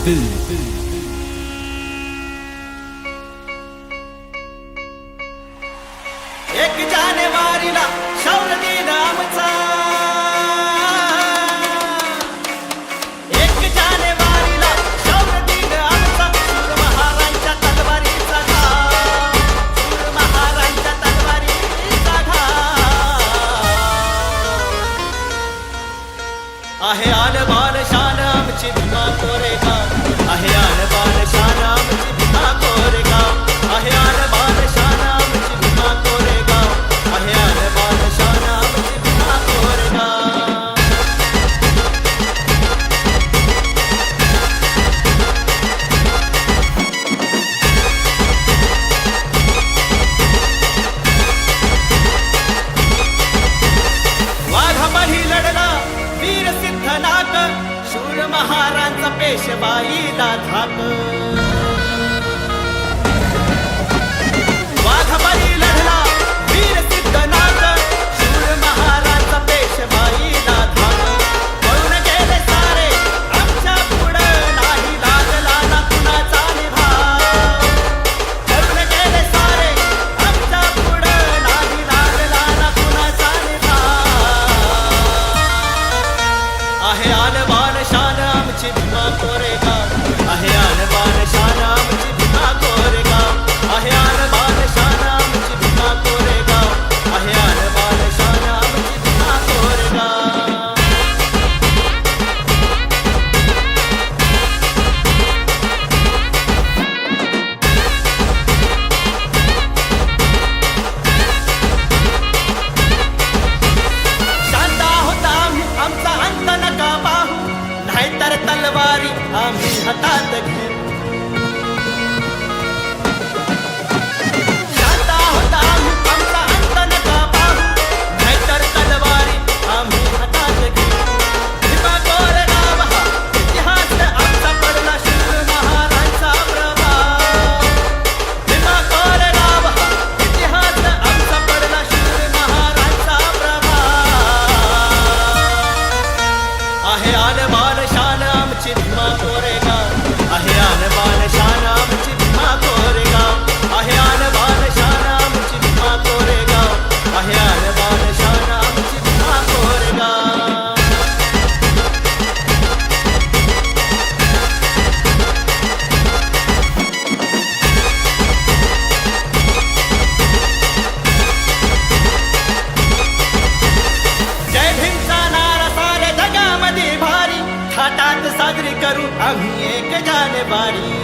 एक जानेवारीला शौर्य दिन आमचा, 1 जानेवारीला शौर्य दिन आमचा, शूर महाराजांच्या तलवारीचा घाव, शूर महाराजांच्या तलवारीचा घाव आहे. आणबान शान आमची भीमा कोरेगाव आहे, आणबान शान आमची भीमा कोरेगाव आहे, आणबान शान आमची भीमा कोरेगाव आहे, आणबान शान आमची भीमा कोरेगाव. वाघापाही लढला वीर सिद्धनाथ, शूर महाराजांचा पेशवाईला धाक. वाघापाही लढला वीर सिद्धनाथ, शूर महाराजांचा पेशवाईला धाक. पळून गेले सारे आमच्या पुढं, नाही लागला ना कुणाचा निभाव. पळून गेले सारे आमच्या पुढं, नाही लागला ना कुणाचा निभाव आहे. आणबान शान आमची भीमा कोरेगाव आहे, आणबान शान आमची भीमा कोरेगाव आहे, आणबान शान आमची भीमा कोरेगाव आहे, आणबान शान आमची भीमा कोरेगाव. शांत आहोत आम्ही, आमचा अंत नका पाहू, नाहीतर तलवारी आम्ही हातात घेऊ. शांत आहोत आम्ही, आमचा अंत नका पाहू, नाहीतर तलवारी आम्ही हातात घेऊ. भीमा कोरेगाव हा इतिहास आमचा पडला, शूर महाराजांचा प्रभाव. भीमा कोरेगाव हा इतिहास आमचा पडला, शूर महाराजांचा प्रभाव आहे. आणबान शान आमची भीमा कोरेगाव आहे, आणबान शान आमची भीमा कोरेगाव आहे, आणबान शान आमची भीमा कोरेगाव आहे, आणबान शान आमची भीमा कोरेगाव. जय भीमचा नारा साऱ्या जगामध्ये भारी, थाटात साजरी करू आम्ही 1 जानेवारी.